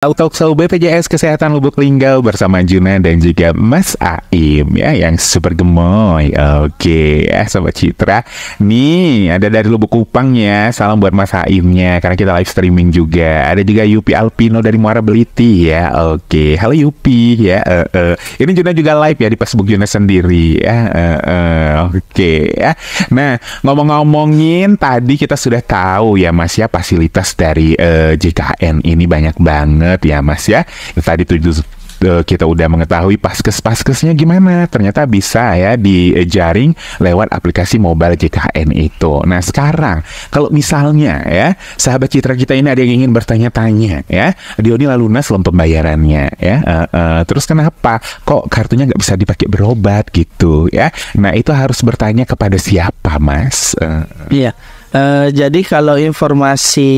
Talkshow BPJS Kesehatan Lubuk Linggau bersama Juna dan juga Mas Aim ya yang super gemoy. Oke ya Sobat Citra. Nih ada dari Lubuk Kupang ya. Salam buat Mas Aimnya karena kita live streaming juga. Ada juga Yupi Alpino dari Muara Beliti ya. Oke, halo Yupi ya. Ini Juna juga live ya di Facebook Juna sendiri ya. Oke ya. Nah ngomong-ngomongin tadi kita sudah tahu ya Mas ya fasilitas dari JKN ini banyak banget ya Mas ya. Tadi kita udah mengetahui paskes-paskesnya gimana. Ternyata bisa ya dijaring lewat aplikasi mobile JKN itu. Nah sekarang kalau misalnya ya sahabat Citra kita ini ada yang ingin bertanya-tanya ya, Dioni lunas belum pembayarannya ya, terus kenapa kok kartunya nggak bisa dipakai berobat gitu ya. Nah itu harus bertanya kepada siapa Mas? Iya. Jadi kalau informasi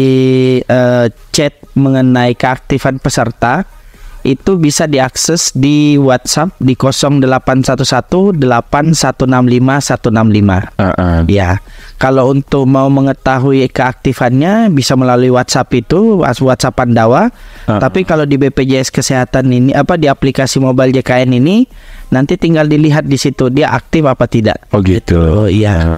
chat mengenai keaktifan peserta itu bisa diakses di WhatsApp di 08118165165165. Ya. Kalau untuk mau mengetahui keaktifannya bisa melalui WhatsApp itu, WhatsApp Pandawa. Tapi kalau di BPJS Kesehatan ini di aplikasi mobile JKN ini nanti tinggal dilihat di situ dia aktif apa tidak. Oh gitu. Iya.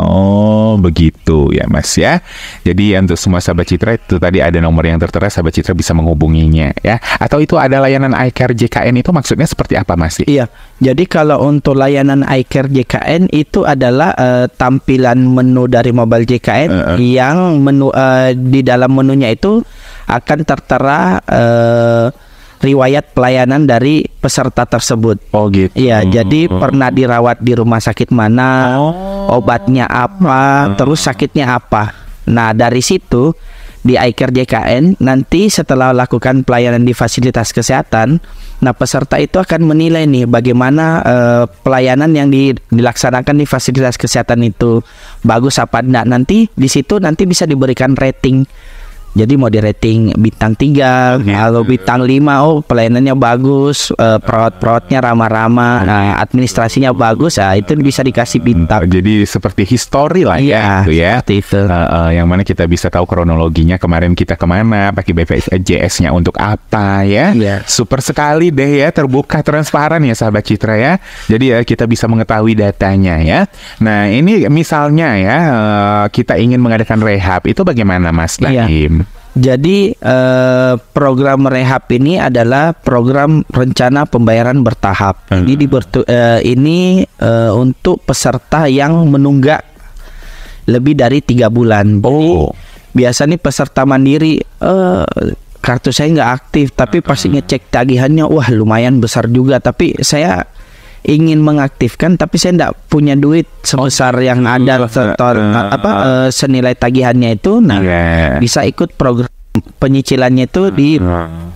Oh begitu ya Mas ya. Jadi untuk semua sahabat Citra itu tadi ada nomor yang tertera, sahabat Citra bisa menghubunginya ya. Atau itu ada layanan iCare JKN itu maksudnya seperti apa Mas? Iya. Jadi kalau untuk layanan iCare JKN itu adalah tampilan menu dari mobile JKN yang menu di dalam menunya itu akan tertera riwayat pelayanan dari peserta tersebut. Oh gitu. Iya, jadi pernah dirawat di rumah sakit mana, obatnya apa, terus sakitnya apa. Nah, dari situ di iCare JKN nanti setelah lakukan pelayanan di fasilitas kesehatan, nah peserta itu akan menilai nih bagaimana pelayanan yang dilaksanakan di fasilitas kesehatan itu bagus apa enggak. Nanti di situ nanti bisa diberikan rating. Jadi mau di rating bintang 3 atau bintang 5, pelayanannya bagus, perawat-perawatnya ramah-ramah, administrasinya bagus, itu bisa dikasih bintang. Jadi seperti history lah ya, gitu ya. Itu. Yang mana kita bisa tahu kronologinya kemarin kita kemana, pakai BPJS-nya untuk apa ya. Super sekali deh ya, terbuka transparan ya sahabat Citra ya. Jadi ya kita bisa mengetahui datanya ya. Nah ini misalnya ya kita ingin mengadakan rehab, itu bagaimana Mas Naim? Jadi program rehab ini adalah program rencana pembayaran bertahap. Ini untuk peserta yang menunggak lebih dari 3 bulan. Jadi biasa nih peserta mandiri kartu saya nggak aktif, tapi pasti ngecek tagihannya, wah lumayan besar juga. Tapi saya ingin mengaktifkan, tapi saya tidak punya duit sebesar yang ada senilai tagihannya itu. Nah, bisa ikut program penyicilannya itu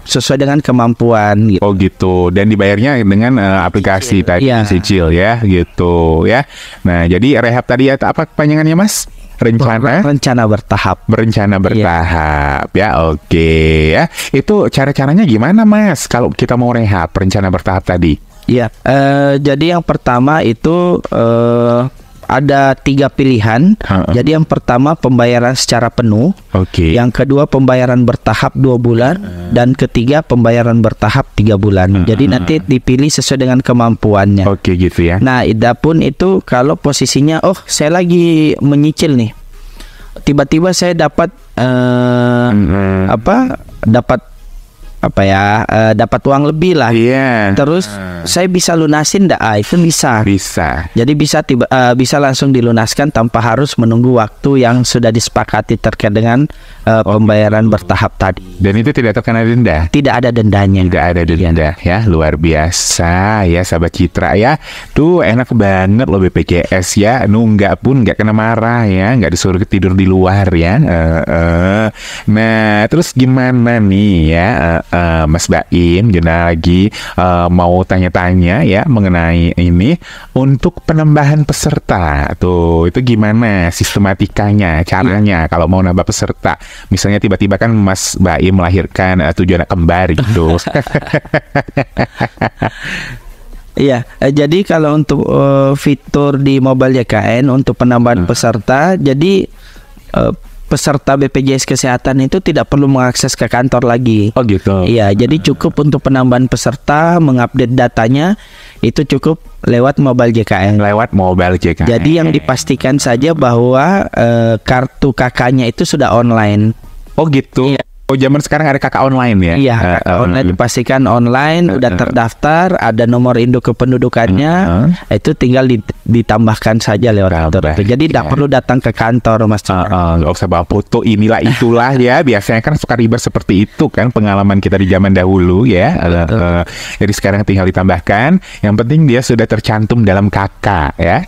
sesuai dengan kemampuan gitu. Oh gitu. Dan dibayarnya dengan aplikasi tadi cicil ya gitu ya. Nah, jadi rehab tadi apa kepanjangannya Mas? Rencana bertahap. Berencana bertahap ya. Oke ya. Itu cara-caranya gimana Mas kalau kita mau rehab rencana bertahap tadi? Ya, jadi yang pertama itu ada 3 pilihan. Jadi yang pertama pembayaran secara penuh. Yang kedua pembayaran bertahap 2 bulan. Dan ketiga pembayaran bertahap 3 bulan. Jadi nanti dipilih sesuai dengan kemampuannya. Oke gitu ya. Nah, idapun itu kalau posisinya, saya lagi menyicil nih. Tiba-tiba saya dapat dapat uang lebih lah. Terus saya bisa lunasin itu bisa. Jadi bisa langsung dilunaskan tanpa harus menunggu waktu yang sudah disepakati terkait dengan pembayaran bertahap tadi. Dan itu tidak terkena denda? Tidak ada dendanya. Tidak ada denda ya. Luar biasa ya sahabat Citra ya. Tuh enak banget loh BPJS ya. Nunggak pun nggak kena marah ya, nggak disuruh tidur di luar ya. Nah terus gimana nih ya Mas Baim, Juna lagi mau tanya-tanya ya mengenai ini untuk penambahan peserta. Tuh, itu gimana sistematikanya, caranya kalau mau nambah peserta? Misalnya tiba-tiba kan Mas Baim melahirkan 7 anak kembar gitu. Iya, jadi kalau untuk fitur di mobile JKN untuk penambahan peserta, jadi peserta BPJS Kesehatan itu tidak perlu mengakses ke kantor lagi. Oh gitu. Iya, jadi cukup untuk penambahan peserta, mengupdate datanya itu cukup lewat mobile JKN. Lewat mobile JKN. Jadi yang dipastikan saja bahwa kartu KK-nya itu sudah online. Oh gitu. Iya. Oh, zaman sekarang ada kakak online ya? Iya, online dipastikan online, udah terdaftar, ada nomor induk kependudukannya, itu tinggal ditambahkan saja lewat kantor. Jadi tidak perlu datang ke kantor, Mas. Nggak usah bawa foto inilah itulah ya. Biasanya kan suka ribet seperti itu kan pengalaman kita di zaman dahulu ya. Jadi sekarang tinggal ditambahkan. Yang penting dia sudah tercantum dalam KK ya,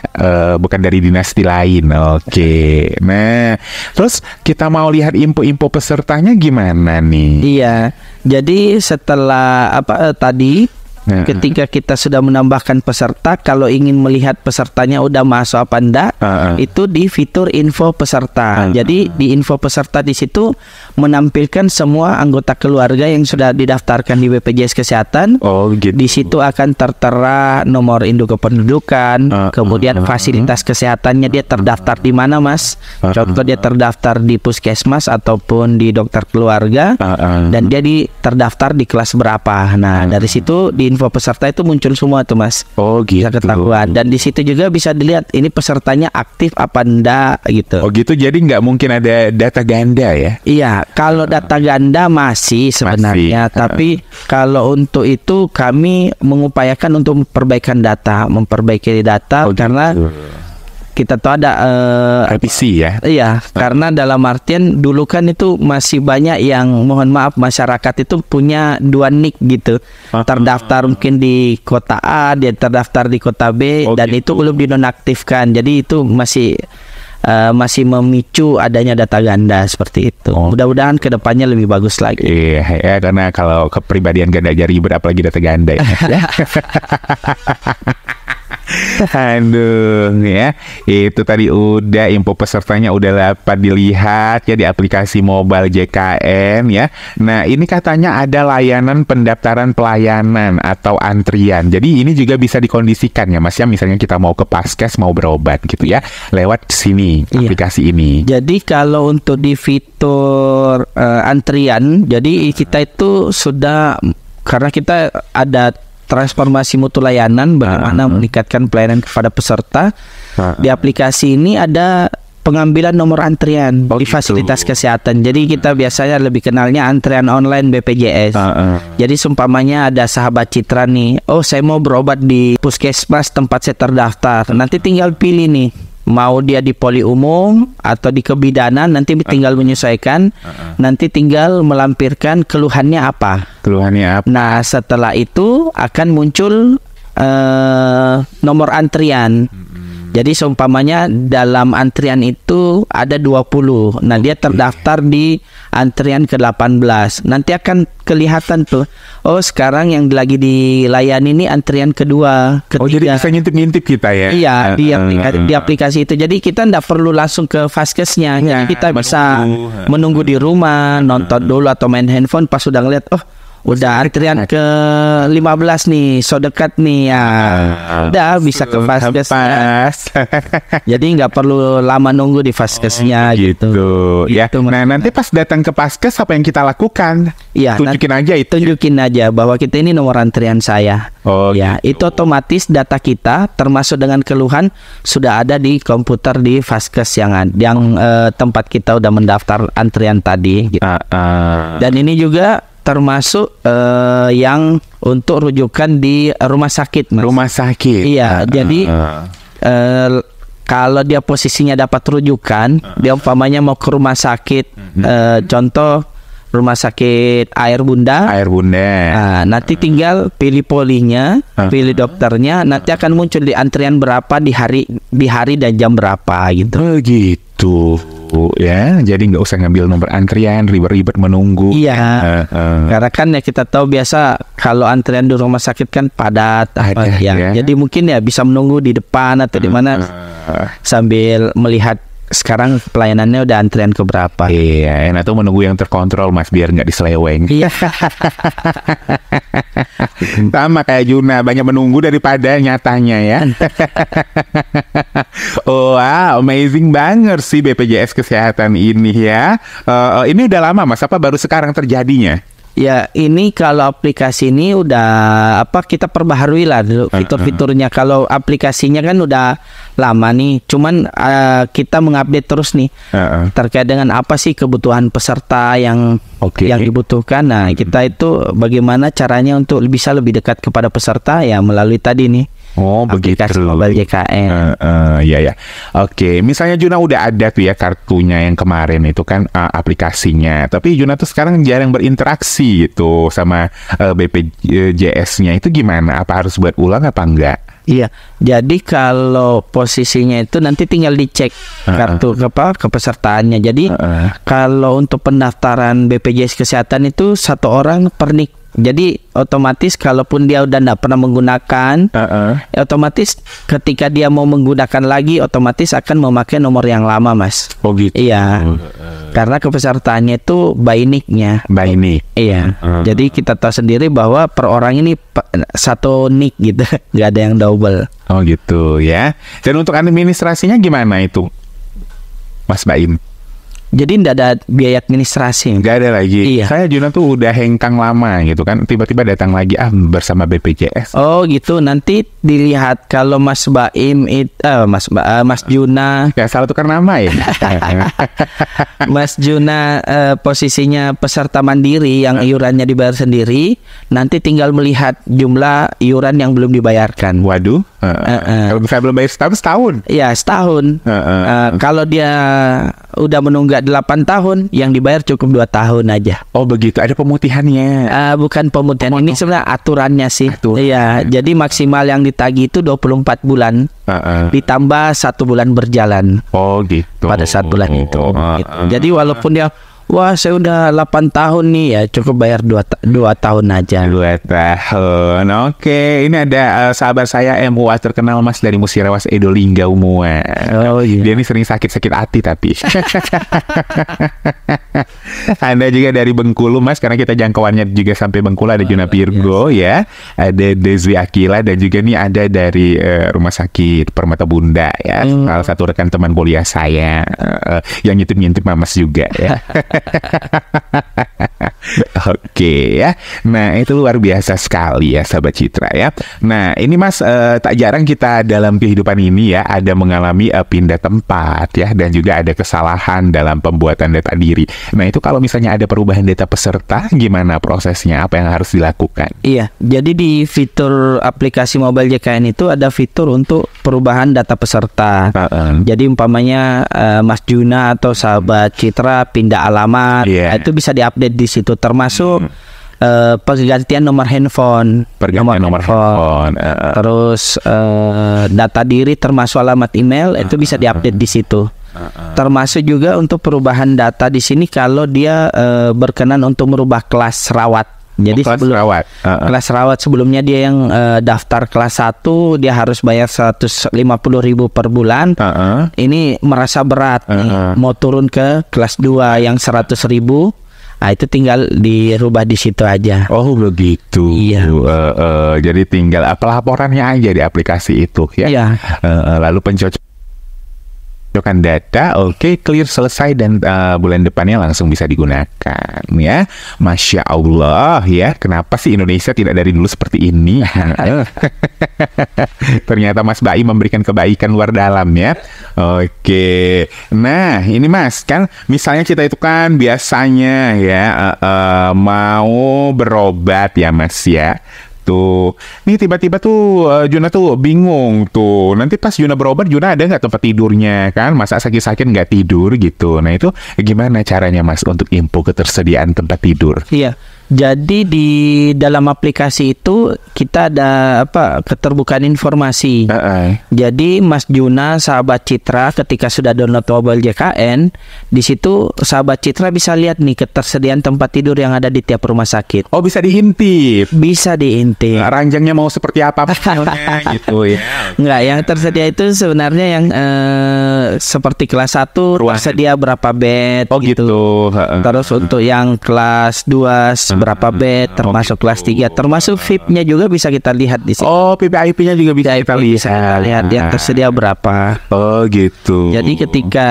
bukan dari dinasti lain. Oke. Nah, terus kita mau lihat info-info pesertanya gimana nih? Iya, jadi setelah tadi ketika kita sudah menambahkan peserta, kalau ingin melihat pesertanya udah masuk apa enggak, itu di fitur info peserta. Jadi di info peserta di situ menampilkan semua anggota keluarga yang sudah didaftarkan di BPJS Kesehatan. Oh gitu. Di situ akan tertera nomor induk kependudukan, kemudian fasilitas kesehatannya dia terdaftar di mana, Mas. Contoh dia terdaftar di puskesmas ataupun di dokter keluarga, dan dia terdaftar di kelas berapa. Nah, dari situ di info peserta itu muncul semua tuh, Mas. Oh gitu. Bisa ketahuan. Dan di situ juga bisa dilihat ini pesertanya aktif apa enggak gitu. Oh gitu. Jadi nggak mungkin ada data ganda ya? Iya, kalau data ganda masih sebenarnya, tapi kalau untuk itu kami mengupayakan untuk memperbaiki data karena kita tahu ada revisi ya. Iya, karena dalam artian dulu kan itu masih banyak yang mohon maaf masyarakat itu punya dua nick gitu. Terdaftar mungkin di kota A, dia terdaftar di kota B, dan itu belum dinonaktifkan. Jadi itu masih memicu adanya data ganda seperti itu. Mudah-mudahan kedepannya lebih bagus lagi. Iya, ya, karena kalau kepribadian ganda aja ribet, apalagi data ganda ya. Aduh ya, itu tadi udah info pesertanya udah dapat dilihat ya di aplikasi mobile JKN ya. Nah ini katanya ada layanan pendaftaran pelayanan atau antrian. Jadi ini juga bisa dikondisikan ya Mas ya. Misalnya kita mau ke Paskes mau berobat gitu ya, lewat sini aplikasi ini. Jadi kalau untuk di fitur antrian, jadi kita itu sudah, karena kita ada transformasi mutu layanan bagaimana meningkatkan pelayanan kepada peserta. Di aplikasi ini ada pengambilan nomor antrian di fasilitas kesehatan. Jadi kita biasanya lebih kenalnya antrian online BPJS. Jadi seumpamanya ada sahabat Citra nih, oh saya mau berobat di puskesmas tempat saya terdaftar. Nanti tinggal pilih nih, mau dia di poli umum atau di kebidanan, nanti tinggal menyesuaikan. Nanti tinggal melampirkan keluhannya apa. Nah setelah itu akan muncul nomor antrian. Jadi seumpamanya dalam antrian itu ada 20. Nah dia terdaftar di antrian ke-18. Nanti akan kelihatan tuh, oh sekarang yang lagi dilayani ini antrian kedua, ketiga. Oh jadi bisa ngintip-ngintip kita ya? Iya, di aplikasi itu. Jadi kita tidak perlu langsung ke Vaskesnya. Jadi kita bisa menunggu di rumah, nonton dulu atau main handphone. Pas sudah ngeliat, oh udah antrian ke 15 nih, so dekat nih ya. Udah bisa ke Vaskes. Jadi nggak perlu lama nunggu di Vaskesnya gitu. Ya. Nah nanti pas datang ke Vaskes apa yang kita lakukan? Iya, tunjukin aja itu. Tunjukin aja bahwa kita ini nomor antrian saya. Ya, itu otomatis data kita termasuk dengan keluhan sudah ada di komputer di Vaskes yang tempat kita udah mendaftar antrian tadi gitu. Dan ini juga termasuk yang untuk rujukan di rumah sakit, Mas. Rumah sakit. Iya, jadi kalau dia posisinya dapat rujukan, dia umpamanya mau ke rumah sakit, contoh rumah sakit Air Bunda. Nah, nanti tinggal pilih polinya, pilih dokternya, nanti akan muncul di antrian berapa di hari dan jam berapa gitu. Gitu. Ya, jadi nggak usah ngambil nomor antrian, ribet-ribet menunggu. Iya, karena kan ya kita tahu biasa kalau antrian di rumah sakit kan padat, ya. Jadi mungkin ya bisa menunggu di depan atau di mana sambil melihat sekarang pelayanannya udah antrian keberapa. Iya, enak tuh menunggu yang terkontrol Mas biar nggak diseleweng. Iya. Sama kayak Juna, banyak menunggu daripada nyatanya ya. Wow, amazing banget sih BPJS Kesehatan ini ya. Ini udah lama Mas, apa baru sekarang terjadinya? Ya, ini kalau aplikasi ini udah kita perbaharui lah dulu fitur-fiturnya. Kalau aplikasinya kan udah lama nih, cuman kita mengupdate terus nih terkait dengan apa sih kebutuhan peserta yang dibutuhkan. Nah, kita itu bagaimana caranya untuk bisa lebih dekat kepada peserta ya melalui tadi nih. Oh begitu. Aplikasi Mobile JKN. Ya. Oke, misalnya Juna udah ada tuh ya kartunya yang kemarin itu kan aplikasinya. Tapi Juna tuh sekarang jarang berinteraksi gitu sama BPJS-nya. Itu gimana? Apa harus buat ulang apa enggak? Iya, jadi kalau posisinya itu nanti tinggal dicek kartu kepesertaannya. Jadi kalau untuk pendaftaran BPJS Kesehatan itu 1 orang per nik. Jadi otomatis kalaupun dia udah tidak pernah menggunakan, otomatis ketika dia mau menggunakan lagi, otomatis akan memakai nomor yang lama, Mas. Oh gitu. Iya. Karena kepesertaannya itu by nick-nya. By nick. Iya. Jadi kita tahu sendiri bahwa per orang ini 1 nick gitu, nggak ada yang double. Oh gitu ya. Dan untuk administrasinya gimana itu, Mas Baim? Jadi tidak ada biaya administrasi. Nggak ada lagi. Iya. Saya Juna tuh udah hengkang lama gitu kan. Tiba-tiba datang lagi bersama BPJS. Oh gitu. Nanti dilihat kalau Mas Baim Mas Juna. Ya salah tukar nama ya. Mas Juna posisinya peserta mandiri yang iurannya dibayar sendiri. Nanti tinggal melihat jumlah iuran yang belum dibayarkan. Waduh. Kalau misalnya belum bayar setahun? Iya, setahun. Kalau dia udah menunggak 8 tahun, yang dibayar cukup 2 tahun aja. Oh begitu, ada pemutihannya. Bukan pemutihan, ini sebenarnya aturannya sih. Iya, jadi maksimal yang ditagih itu 24 bulan. Ditambah 1 bulan berjalan. Oh gitu. Pada saat bulan itu. Gitu. Jadi walaupun dia saya udah 8 tahun nih ya, cukup bayar 2 tahun aja. 2 tahun. Oke, ini ada sahabat saya MUA terkenal Mas dari Musirawas Edo Linggau Mua. Oh iya. Dia ini sering sakit hati tapi. Anda juga dari Bengkulu Mas, karena kita jangkauannya juga sampai Bengkulu. Ada Juna Virgo ya. Ada Dezwi Akila dan juga nih ada dari Rumah Sakit Permata Bunda ya. Salah satu rekan teman kuliah saya yang ngintip-ngintip Mas juga ya. Oke ya. Nah itu luar biasa sekali ya sahabat Citra ya. Nah ini Mas tak jarang kita dalam kehidupan ini ya ada mengalami pindah tempat ya, dan juga ada kesalahan dalam pembuatan data diri. Nah itu kalau misalnya ada perubahan data peserta, gimana prosesnya? Apa yang harus dilakukan? Iya, jadi di fitur aplikasi Mobile JKN itu ada fitur untuk perubahan data peserta. Jadi umpamanya Mas Juna atau sahabat Citra pindah alamat, itu bisa diupdate di situ, termasuk pergantian nomor handphone, terus data diri termasuk alamat email itu bisa diupdate di situ. Termasuk juga untuk perubahan data di sini kalau dia berkenan untuk merubah kelas rawat. Jadi kelas rawat sebelumnya dia yang daftar kelas 1 dia harus bayar 150.000 per bulan. Ini merasa berat nih, mau turun ke kelas 2 yang 100.000. Nah itu tinggal dirubah di situ aja. Oh begitu. Iya. Jadi tinggal pelaporannya aja di aplikasi itu ya. Iya. Lalu pencocokan data, clear, selesai, dan bulan depannya langsung bisa digunakan ya. Masya Allah ya. Kenapa sih Indonesia tidak dari dulu seperti ini? Ternyata Mas Baim memberikan kebaikan luar dalam ya. Oke. Nah ini Mas, kan misalnya kita itu kan biasanya ya mau berobat ya Mas ya. Nih tiba-tiba tuh Juna tuh bingung tuh. Nanti pas Juna berobat, Juna ada nggak tempat tidurnya kan? Masa sakit-sakit nggak tidur gitu. Nah itu gimana caranya Mas untuk info ketersediaan tempat tidur? Iya. Jadi di dalam aplikasi itu kita ada keterbukaan informasi. Jadi Mas Juna, sahabat Citra, ketika sudah download mobile JKN, di situ sahabat Citra bisa lihat nih ketersediaan tempat tidur yang ada di tiap rumah sakit. Oh, bisa diintip. Bisa diintip. Ranjangnya mau seperti apa gitu ya. Enggak, yang tersedia itu sebenarnya yang seperti kelas 1 tersedia berapa bed gitu. Terus untuk yang kelas 2 berapa bed, termasuk kelas 3, termasuk VIP-nya juga bisa kita lihat di sini. Oh, VIP-nya juga bisa kita lihat yang tersedia berapa. Oh, gitu. Jadi ketika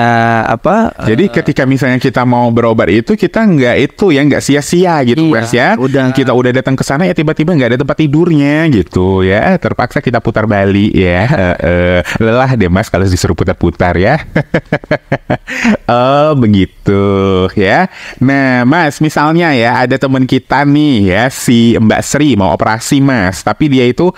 ketika misalnya kita mau berobat itu kita nggak sia-sia gitu, Mas ya. Kita udah datang ke sana ya tiba-tiba nggak ada tempat tidurnya gitu ya. Terpaksa kita putar balik ya. Lelah deh Mas kalau disuruh putar-putar ya. Oh, begitu ya. Nah, Mas, misalnya ya ada teman kita nih ya, si Mbak Sri mau operasi Mas, tapi dia itu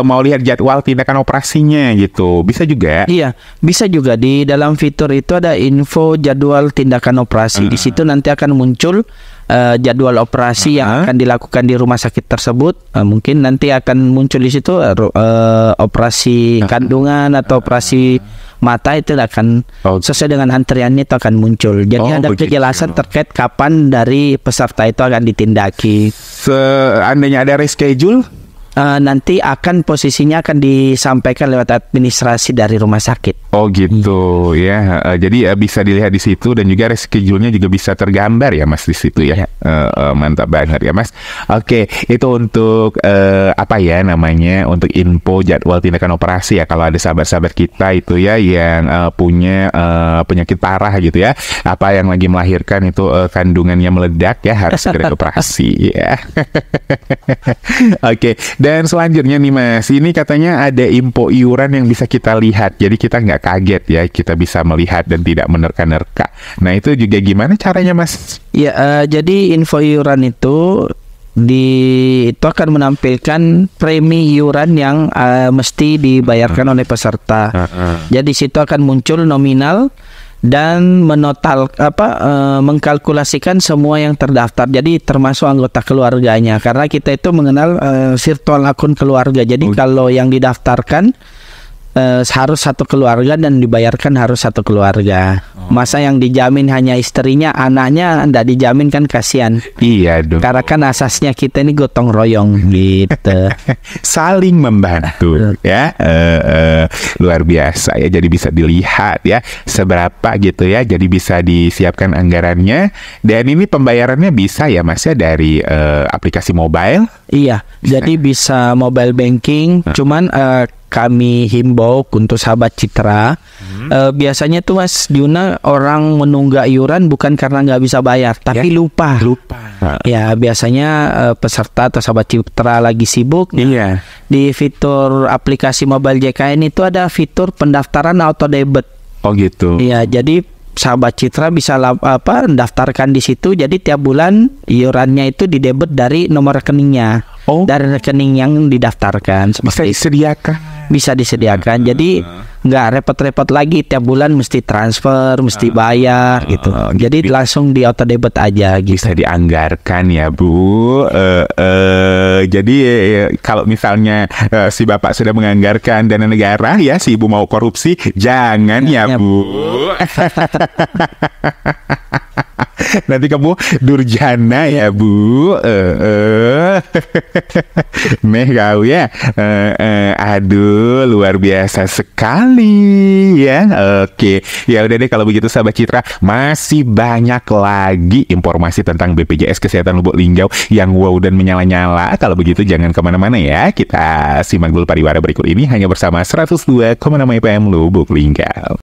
mau lihat jadwal tindakan operasinya gitu. Bisa juga? Iya, bisa juga. Di dalam fitur itu ada info jadwal tindakan operasi. Di situ nanti akan muncul jadwal operasi yang akan dilakukan di rumah sakit tersebut. Mungkin nanti akan muncul di situ operasi kandungan atau operasi mata, itu akan sesuai dengan antriannya itu akan muncul. Jadi ada kejelasan terkait kapan dari peserta itu akan ditindaki. Seandainya ada reschedule, nanti posisinya akan disampaikan lewat administrasi dari rumah sakit. Oh gitu ya. Jadi bisa dilihat di situ dan juga reschedule-nya juga bisa tergambar ya Mas di situ ya. Mantap banget ya Mas. Oke, itu untuk untuk info jadwal tindakan operasi ya. Kalau ada sahabat-sahabat kita itu ya yang punya penyakit parah gitu ya, apa yang lagi melahirkan itu kandungannya meledak ya, harus segera operasi ya. Oke. Dan selanjutnya nih Mas, ini katanya ada info iuran yang bisa kita lihat. Jadi kita nggak kaget ya, kita bisa melihat dan tidak menerka-nerka. Nah itu juga gimana caranya Mas? Ya, jadi info iuran itu akan menampilkan premi iuran yang mesti dibayarkan oleh peserta. Jadi situ akan muncul nominal dan mengkalkulasikan semua yang terdaftar. Jadi termasuk anggota keluarganya, karena kita itu mengenal virtual akun keluarga. Jadi kalau yang didaftarkan harus satu keluarga dan dibayarkan harus satu keluarga. Masa yang dijamin hanya istrinya, anaknya tidak dijamin, kan kasihan. Iya dong. Karena kan asasnya kita ini gotong royong gitu. Saling membantu ya. Luar biasa ya. Jadi bisa dilihat ya seberapa gitu ya. Jadi bisa disiapkan anggarannya. Dan ini pembayarannya bisa ya Mas ya dari aplikasi mobile. Iya. Jadi bisa mobile banking. Cuman kami himbau untuk sahabat Citra, biasanya tuh Mas Juna orang menunggak iuran bukan karena nggak bisa bayar, tapi lupa. Ya biasanya peserta atau sahabat Citra lagi sibuk. Iya. Di fitur aplikasi mobile JKN itu ada fitur pendaftaran auto debit. Oh gitu. Iya, jadi sahabat Citra bisa daftarkan di situ. Jadi tiap bulan iurannya itu didebet dari nomor rekeningnya. Dari rekening yang didaftarkan. Bisa disediakan. Jadi nggak repot-repot lagi tiap bulan mesti transfer, mesti bayar gitu. Jadi langsung di auto debit aja gitu. Bisa dianggarkan ya Bu. Jadi kalau misalnya si Bapak sudah menganggarkan dana negara ya, si Ibu mau korupsi, jangan ya Bu. Nanti kamu durjana ya Bu. Meh kau ya. Aduh, luar biasa sekali ya. Oke, ya udah deh kalau begitu sahabat Citra, masih banyak lagi informasi tentang BPJS Kesehatan Lubuk Linggau yang wow dan menyala-nyala. Kalau begitu jangan kemana-mana ya. Kita simak dulu pariwara berikut ini hanya bersama 102,6 FM Lubuk Linggau.